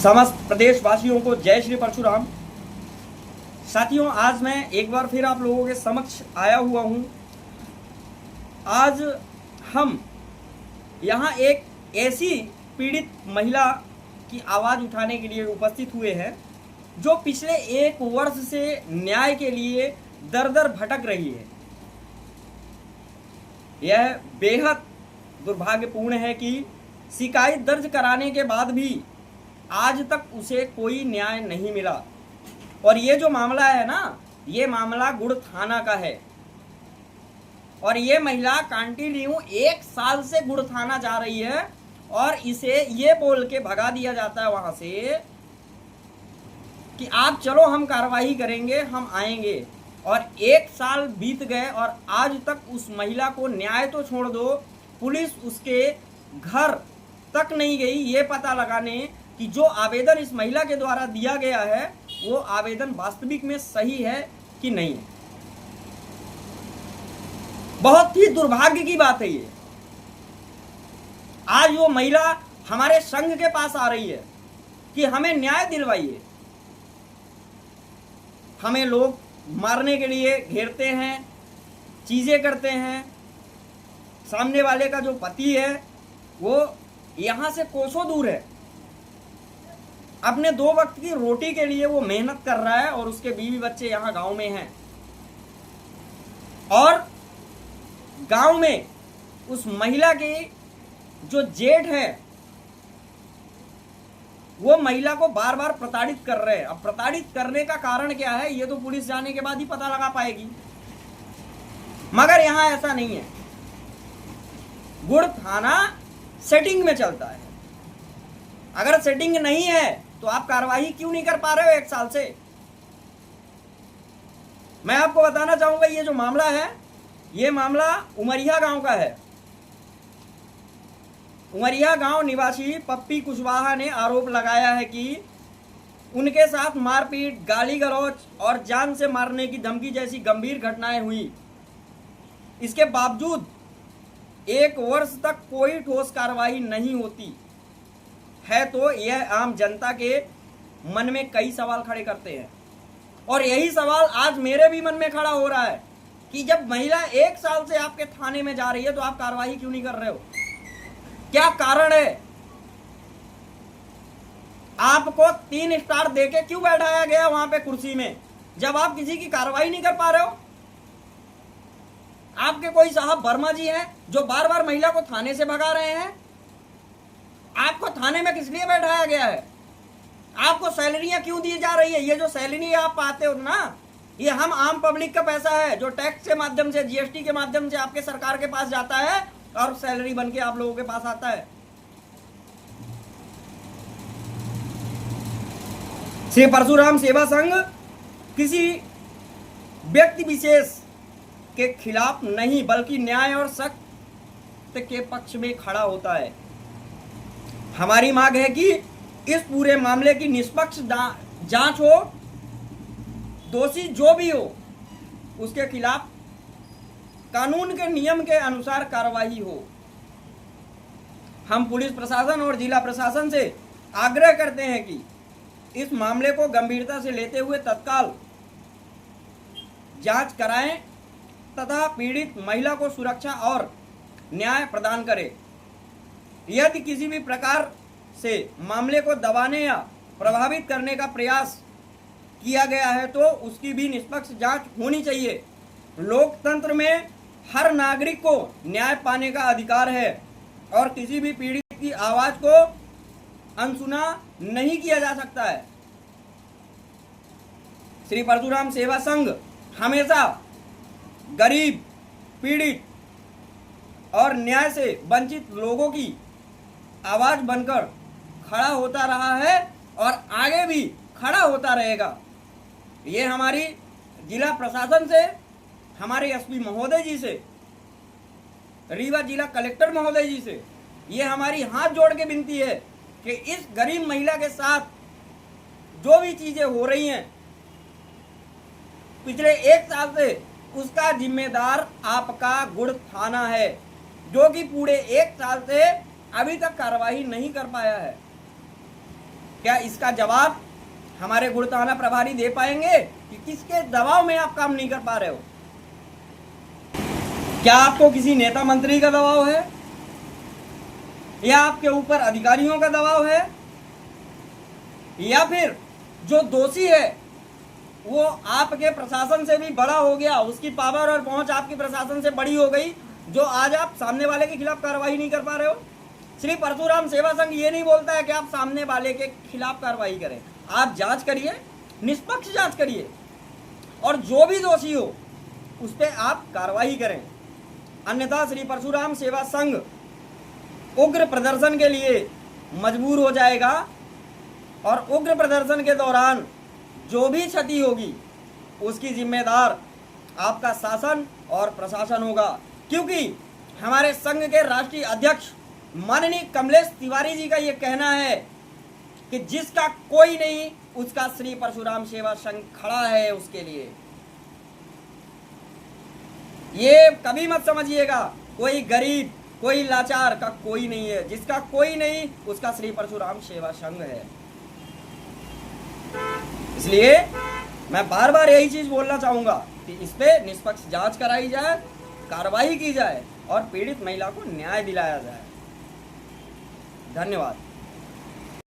समस्त प्रदेशवासियों को जय श्री परशुराम। साथियों, आज मैं एक बार फिर आप लोगों के समक्ष आया हुआ हूं। आज हम यहां एक ऐसी पीड़ित महिला की आवाज़ उठाने के लिए उपस्थित हुए हैं जो पिछले 1 वर्ष से न्याय के लिए दर दर भटक रही है। यह बेहद दुर्भाग्यपूर्ण है कि शिकायत दर्ज कराने के बाद भी आज तक उसे कोई न्याय नहीं मिला। और ये जो मामला है ना, ये मामला गुड़ थाना का है और ये महिला कंटिन्यू 1 साल से गुड़ थाना जा रही है और इसे ये बोल के भगा दिया जाता है वहां से कि आप चलो, हम कार्रवाई करेंगे, हम आएंगे। और 1 साल बीत गए और आज तक उस महिला को न्याय तो छोड़ दो, पुलिस उसके घर तक नहीं गई ये पता लगाने कि जो आवेदन इस महिला के द्वारा दिया गया है वो आवेदन वास्तविक में सही है कि नहीं है। बहुत ही दुर्भाग्य की बात है ये। आज वो महिला हमारे संघ के पास आ रही है कि हमें न्याय दिलवाइए। हमें लोग मारने के लिए घेरते हैं, चीजें करते हैं। सामने वाले का जो पति है वो यहां से कोसों दूर है, अपने 2 वक्त की रोटी के लिए वो मेहनत कर रहा है और उसके बीवी बच्चे यहां गांव में हैं। और गांव में उस महिला के जो जेठ है वो महिला को बार बार प्रताड़ित कर रहे हैं। अब प्रताड़ित करने का कारण क्या है ये तो पुलिस जाने के बाद ही पता लगा पाएगी, मगर यहां ऐसा नहीं है। गुड़ थाना सेटिंग में चलता है। अगर सेटिंग नहीं है तो आप कार्रवाई क्यों नहीं कर पा रहे हो 1 साल से? मैं आपको बताना चाहूंगा, ये जो मामला है ये मामला उमरिया गांव का है। उमरिया गांव निवासी पप्पी कुशवाहा ने आरोप लगाया है कि उनके साथ मारपीट, गाली गलौज और जान से मारने की धमकी जैसी गंभीर घटनाएं हुई। इसके बावजूद 1 वर्ष तक कोई ठोस कार्रवाई नहीं होती है, तो यह आम जनता के मन में कई सवाल खड़े करते हैं। और यही सवाल आज मेरे भी मन में खड़ा हो रहा है कि जब महिला 1 साल से आपके थाने में जा रही है तो आप कार्रवाई क्यों नहीं कर रहे हो? क्या कारण है? आपको 3 स्टार देके क्यों बैठाया गया वहां पे कुर्सी में जब आप किसी की कार्रवाई नहीं कर पा रहे हो? आपके कोई साहब वर्मा जी हैं जो बार बार महिला को थाने से भगा रहे हैं। आपको थाने में किस लिए बैठाया गया है? आपको सैलरियां क्यों दी जा रही है? ये जो सैलरी आप पाते हो ना, ये हम आम पब्लिक का पैसा है जो टैक्स के माध्यम से, जीएसटी के माध्यम से आपके सरकार के पास जाता है और सैलरी बन के आप लोगों के पास आता है। श्री परशुराम सेवा संघ किसी व्यक्ति विशेष के खिलाफ नहीं बल्कि न्याय और सत्य के पक्ष में खड़ा होता है। हमारी मांग है कि इस पूरे मामले की निष्पक्ष जांच हो, दोषी जो भी हो उसके खिलाफ कानून के नियम के अनुसार कार्रवाई हो। हम पुलिस प्रशासन और जिला प्रशासन से आग्रह करते हैं कि इस मामले को गंभीरता से लेते हुए तत्काल जांच कराएं तथा पीड़ित महिला को सुरक्षा और न्याय प्रदान करें। यदि किसी भी प्रकार से मामले को दबाने या प्रभावित करने का प्रयास किया गया है तो उसकी भी निष्पक्ष जांच होनी चाहिए। लोकतंत्र में हर नागरिक को न्याय पाने का अधिकार है और किसी भी पीड़ित की आवाज को अनसुना नहीं किया जा सकता है। श्री परशुराम सेवा संघ हमेशा गरीब, पीड़ित और न्याय से वंचित लोगों की आवाज बनकर खड़ा होता रहा है और आगे भी खड़ा होता रहेगा। ये हमारी जिला प्रशासन से, हमारे एसपी महोदय जी से, रीवा जिला कलेक्टर महोदय जी से ये हमारी हाथ जोड़ के विनती है कि इस गरीब महिला के साथ जो भी चीजें हो रही हैं पिछले 1 साल से, उसका जिम्मेदार आपका गुड़ थाना है जो कि पूरे 1 साल से अभी तक कार्रवाई नहीं कर पाया है। क्या इसका जवाब हमारे गुड़ थाना प्रभारी दे पाएंगे कि किसके दबाव में आप काम नहीं कर पा रहे हो? क्या आपको किसी नेता मंत्री का दबाव है या आपके ऊपर अधिकारियों का दबाव है, या फिर जो दोषी है वो आपके प्रशासन से भी बड़ा हो गया, उसकी पावर और पहुंच आपकी प्रशासन से बड़ी हो गई, जो आज आप सामने वाले के खिलाफ कार्रवाई नहीं कर पा रहे हो? श्री परशुराम सेवा संघ ये नहीं बोलता है कि आप सामने वाले के खिलाफ कार्रवाई करें, आप जांच करिए, निष्पक्ष जांच करिए और जो भी दोषी हो उस पर आप कार्रवाई करें। अन्यथा श्री परशुराम सेवा संघ उग्र प्रदर्शन के लिए मजबूर हो जाएगा और उग्र प्रदर्शन के दौरान जो भी क्षति होगी उसकी जिम्मेदार आपका शासन और प्रशासन होगा, क्योंकि हमारे संघ के राष्ट्रीय अध्यक्ष माननीय कमलेश तिवारी जी का ये कहना है कि जिसका कोई नहीं उसका श्री परशुराम सेवा संघ खड़ा है उसके लिए। ये कभी मत समझिएगा कोई गरीब कोई लाचार का कोई नहीं है, जिसका कोई नहीं उसका श्री परशुराम सेवा संघ है। इसलिए मैं बार बार यही चीज बोलना चाहूंगा कि इस पे निष्पक्ष जांच कराई जाए, कार्रवाई की जाए और पीड़ित महिला को न्याय दिलाया जाए। धन्यवाद।